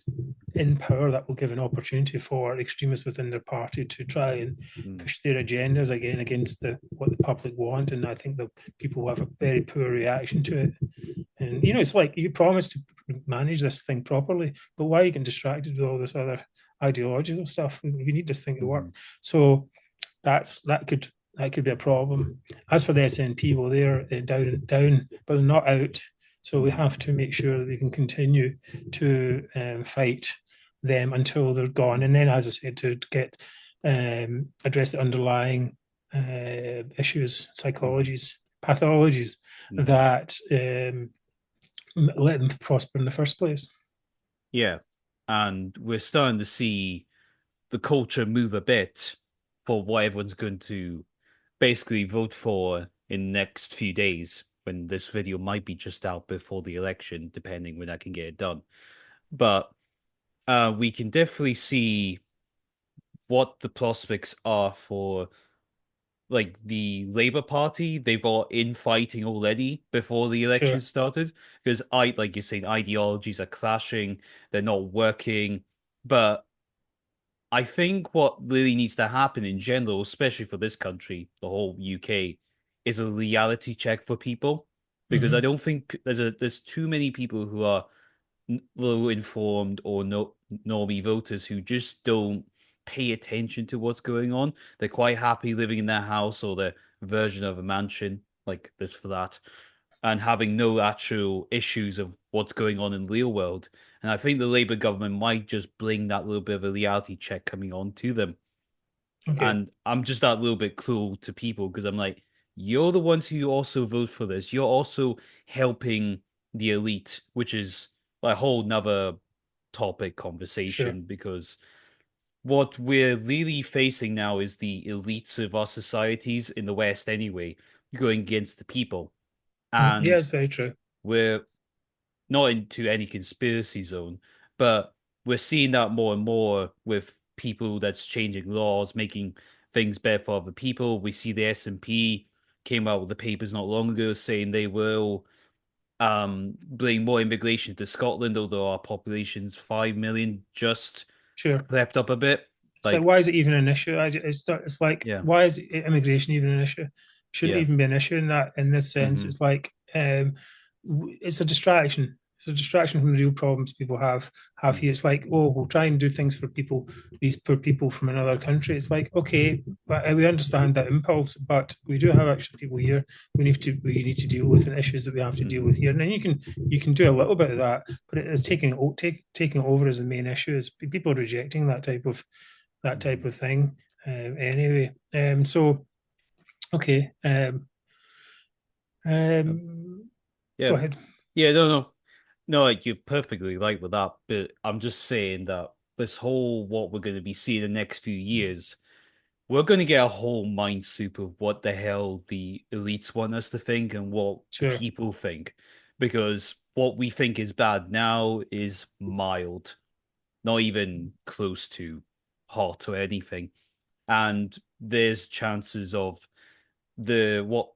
in power that will give an opportunity for extremists within their party to try and mm push their agendas again against what the public want. And I think that people will have a very poor reaction to it. And it's like you promised to manage this thing properly, but why are you getting distracted with all this other ideological stuff? You need this thing to work. hmm So that could be a problem. As for the SNP, well, they're down, but they're not out. So we mm have to make sure that we can continue to fight them until they're gone, and then, as I said, to get address the underlying issues, hmm psychologies, pathologies hmm that let them prosper in the first place. Yeah. And we're starting to see the culture move a bit for what everyone's going to basically vote for in the next few days when this video might be just out before the election, depending when I can get it done. But we can definitely see what the prospects are for like the Labour Party, they've got infighting already before the election Sure, started because like you're saying, ideologies are clashing, they're not working. But I think what really needs to happen in general, especially for this country, the whole UK, is a reality check for people because I hmm, don't think there's too many people who are low informed or no normie voters who just don't pay attention to what's going on. They're quite happy living in their house or their version of a mansion, like this flat, and having no actual issues of what's going on in the real world. And I think the Labour government might just bring that little bit of a reality check coming on to them. okay, And I'm just that little bit cruel to people because I'm like, you're the ones who also vote for this. You're also helping the elite, which is a whole nother topic sure, conversation because what we're really facing now is the elites of our societies in the West anyway, going against the people. mm, yeah, And it's very true. we're not into any conspiracy zone, but we're seeing that more and more with people that's changing laws, making things better for other people. We see the S&P came out with the papers not long ago saying they will bring more immigration to Scotland, although our population's 5 million just Sure. crept up a bit. It's like, Like, why is it even an issue? It's not, it's like, yeah, why is immigration even an issue? Shouldn't yeah. even be an issue in that, in this sense. Hmm. It's like, it's a distraction. It's a distraction from the real problems people have here. It's like, oh, we'll try and do things for people, these poor people from another country. It's like, okay, we understand that impulse, but we do have actually people here we need to deal with and issues that we have to deal Hmm. with here. And then you can do a little bit of that, but it is taking over as the main issue. Is people rejecting that type of Hmm. thing. Anyway, so okay, Yeah. go ahead. Yeah, no, like you're perfectly right with that, but I'm just saying that this whole what we're going to be seeing in the next few years, we're going to get a whole mind soup of what the hell the elites want us to think and what the Sure. people think, because what we think is bad now is mild, not even close to hot or anything, and there's chances of the what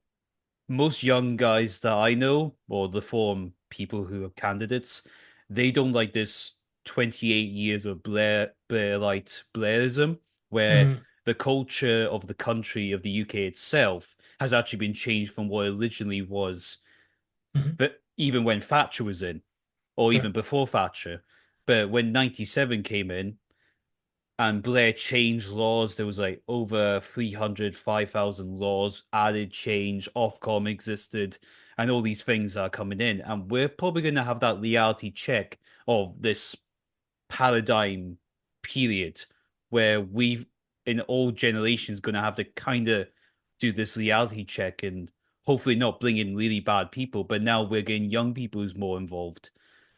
most young guys that I know, or the form people who are candidates, they don't like this 28 years of Blairite Blairism, where Mm-hmm. the culture of the country of the UK itself has actually been changed from what it originally was, Mm-hmm. but even when Thatcher was in, or Sure. even before Thatcher. But when 97 came in, and Blair changed laws. There was like over 300, 5,000 laws added, change, Ofcom existed, and all these things are coming in. And we're probably going to have that reality check of this paradigm period where we've, in all generations, going to have to kind of do this reality check and hopefully not bring in really bad people. But now we're getting young people who's more involved.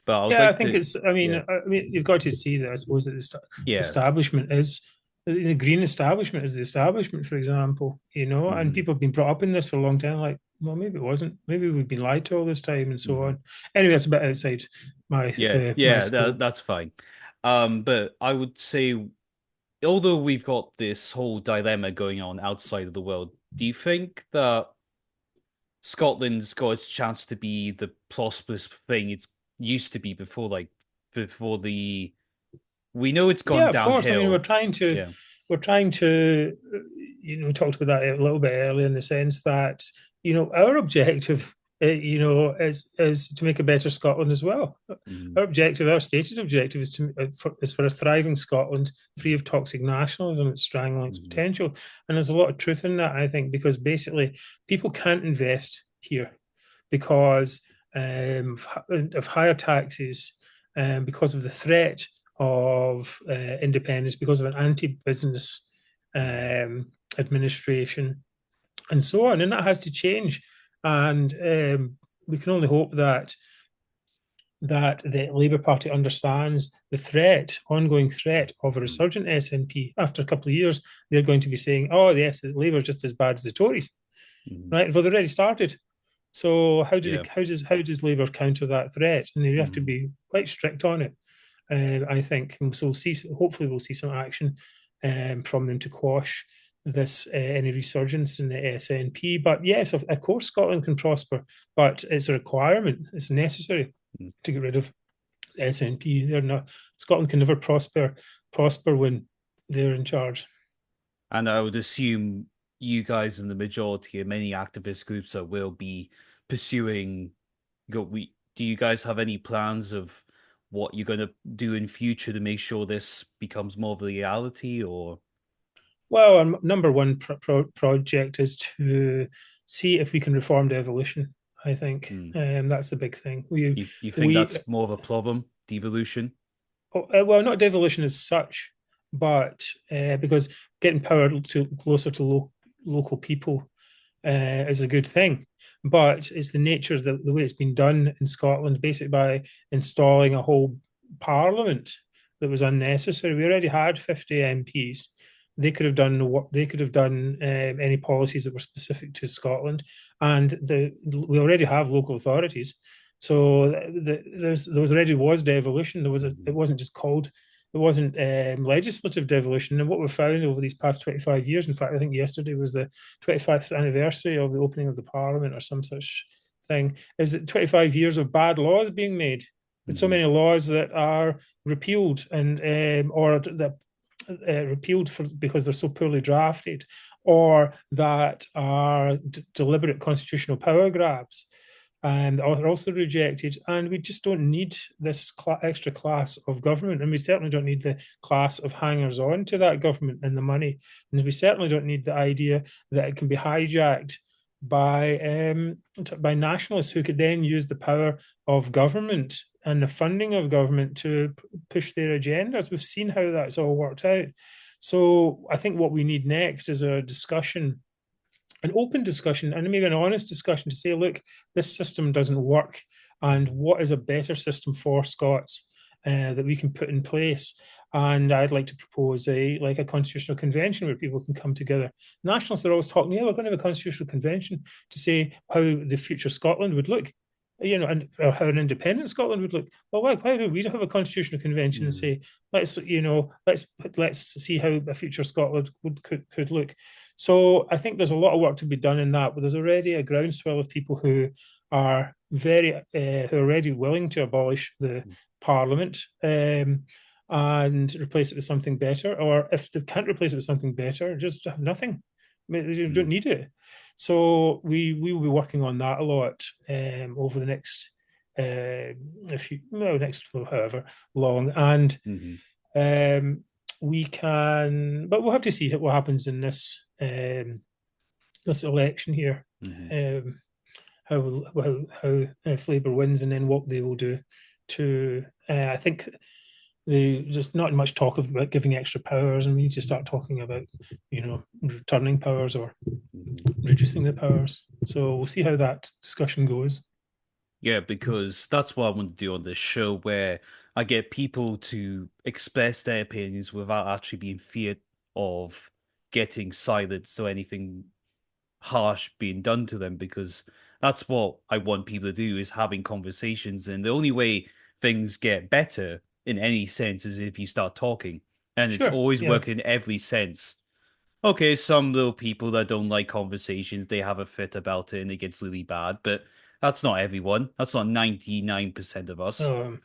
But I would Yeah, I like think to, it's. I mean, yeah, you've got to see that. I suppose that the yeah, establishment is the green establishment is the establishment, for example. And mhm, people have been brought up in this for a long time. Like, well, maybe it wasn't. Maybe we've been lied to all this time, and so mhm. on. Anyway, that's a bit outside Yeah, my yeah, scope. that's fine. But I would say, although we've got this whole dilemma going on outside of the world, do you think that Scotland's got its chance to be the prosperous thing it's used to be before, like before we know it's gone Yeah, of course. I mean, we're downhill. trying to, Yeah. we're trying to, we talked about that a little bit earlier in the sense that, our objective, is to make a better Scotland as well. Hmm. Our stated objective is for a thriving Scotland free of toxic nationalism that's strangling its Hmm. potential. And there's a lot of truth in that, I think, because basically people can't invest here because of higher taxes, because of the threat of independence, because of an anti-business administration, and so on. And that has to change. And we can only hope that the Labour Party understands the ongoing threat of a resurgent SNP. After a couple of years, they're going to be saying, "Oh, yes, the Labour is just as bad as the Tories." Hmm. Right? Well, they've already started. So Yeah. how does Labour counter that threat? And they have to Hmm. be quite strict on it, I think. And so hopefully we'll see some action from them to quash this any resurgence in the SNP. But yes, of course, Scotland can prosper, but it's a requirement. It's necessary Mm. to get rid of SNP. They're not Scotland can never prosper when they're in charge. And I would assume you guys in the majority of many activist groups that will be pursuing do you guys have any plans of what you're going to do in future to make sure this becomes more of a reality or Well, our number one project is to see if we can reform devolution. I think hmm, that's the big thing. We you think we that's more of a problem, devolution? well, not devolution as such, but because getting power to closer to local people is a good thing. But it's the nature of the way it's been done in Scotland, basically by installing a whole parliament that was unnecessary. We already had 50 MPs. They could have done what they could have done any policies that were specific to Scotland, and we already have local authorities. So there was already was devolution. Mhm. It wasn't just called it wasn't legislative devolution. And what we've found over these past 25 years, in fact, I think yesterday was the 25th anniversary of the opening of the Parliament or some such thing, is that 25 years of bad laws being made, with so Mhm. many laws that are repealed and or that repealed because they're so poorly drafted, or that are deliberate constitutional power grabs and are also rejected. And we just don't need this extra class of government. And we certainly don't need the class of hangers on to that government and the money. And we certainly don't need the idea that it can be hijacked by nationalists who could then use the power of government and the funding of government to push their agendas. We've seen how that's all worked out. So I think what we need next is a discussion, an open discussion, and maybe an honest discussion to say, look, this system doesn't work, and what is a better system for Scots that we can put in place. And I'd like to propose a constitutional convention where people can come together. Nationalists are always talking, yeah, we're going to have a constitutional convention to say how the future Scotland would look, and how an independent Scotland would look. Well, why do we have a constitutional convention and Mhm. say, let's see how a future Scotland could look. So I think there's a lot of work to be done in that, but there's already a groundswell of people who are who are already willing to abolish the Parliament and replace it with something better, or if they can't replace it with something better, just have nothing. I mean, you don't Mhm. need it. So we will be working on that a lot over the next next however long, and Mhm. um, we can, but we'll have to see what happens in this election here. Mhm. Um, how if Labour wins, and then what they will do to. I think there's not much talk about giving extra powers, and we need to start talking about returning powers or Mhm. reducing the powers. So we'll see how that discussion goes. Yeah, because that's what I want to do on this show, where I get people to express their opinions without actually being feared of getting silenced or anything harsh being done to them, because that's what I want people to do is having conversations. And the only way things get better in any sense is if you start talking. And it's Sure. always Yeah. worked in every sense. Okay, some little people that don't like conversations, they have a fit about it and it gets really bad, but that's not everyone. That's not 99% of us. Um,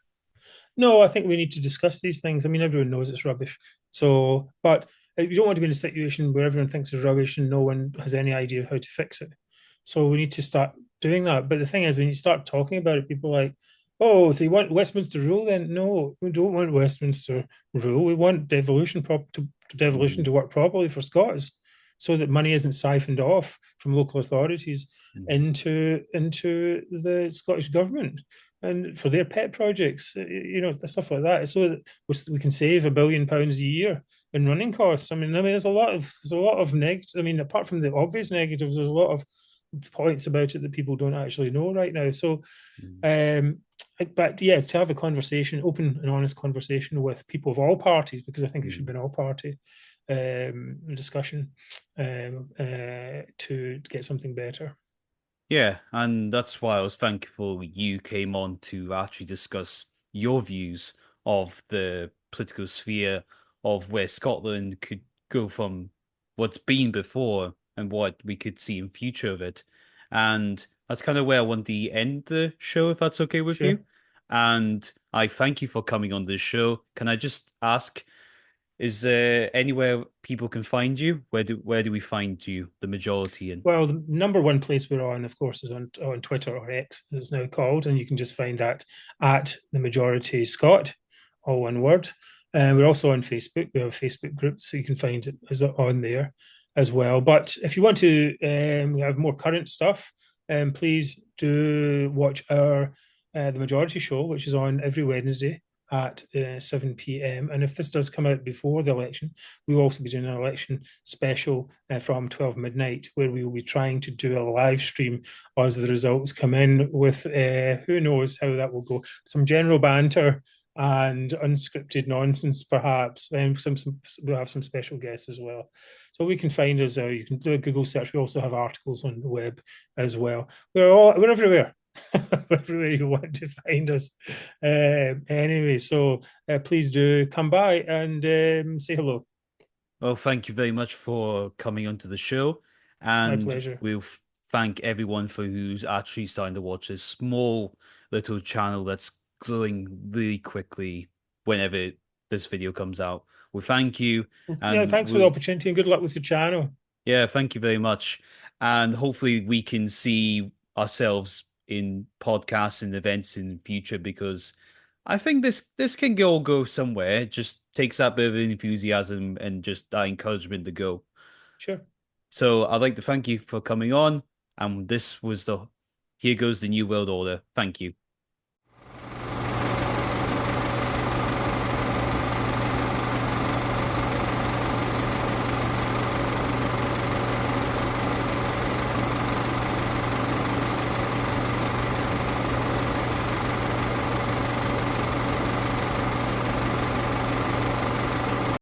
No, I think we need to discuss these things. I mean, everyone knows it's rubbish. So, but you don't want to be in a situation where everyone thinks it's rubbish and no one has any idea of how to fix it. So we need to start doing that. But the thing is, when you start talking about it, people are like, oh, so you want Westminster rule? Then no, we don't want Westminster rule. We want devolution Mhm. to work properly for Scots, so that money isn't siphoned off from local authorities Mhm. into the Scottish government and for their pet projects, stuff like that, so that we can save £1 billion a year in running costs. I mean, there's a lot of negatives. I mean, apart from the obvious negatives, there's a lot of points about it that people don't actually know right now. So, Mhm. um, but yeah, to have a conversation, open and honest conversation with people of all parties, because I think it should Mhm. be an all party discussion to get something better. Yeah, and that's why I was thankful you came on to actually discuss your views of the political sphere of where Scotland could go from what's been before and what we could see in future of it. And that's kind of where I want to end the show, if that's okay with you. Sure. And I thank you for coming on this show. Can I just ask, is there anywhere people can find you? Where do we find you, the majority in? Well, the number one place we're on, of course, is on Twitter, or X, as it's now called, and you can just find that at the majority Scott, all one word. And we're also on Facebook. We have a Facebook group, so you can find it as on there as well. But if you want to have more current stuff, please do watch our the majority show, which is on every Wednesday at 7 p.m. And if this does come out before the election, we will also be doing an election special from 12 midnight, where we will be trying to do a live stream as the results come in with who knows how that will go. Some general banter and unscripted nonsense, perhaps. And we'll have some special guests as well. So we can find us. You can do a Google search. We also have articles on the web as well. We're everywhere. Everywhere you want to find us. Anyway, so please do come by and say hello. Well, thank you very much for coming onto the show, My and pleasure. we'll thank everyone for who's actually starting to watch this small little channel that's growing really quickly whenever this video comes out. Well, thank you, Well, yeah, and thanks for the opportunity and good luck with your channel. yeah, thank you very much, and hopefully we can see ourselves in podcasts and events in the future because I think this can all go somewhere. It just takes that bit of enthusiasm and just that encouragement to go. Sure. So I'd like to thank you for coming on. And this was the Here Goes the New World Order. Thank you.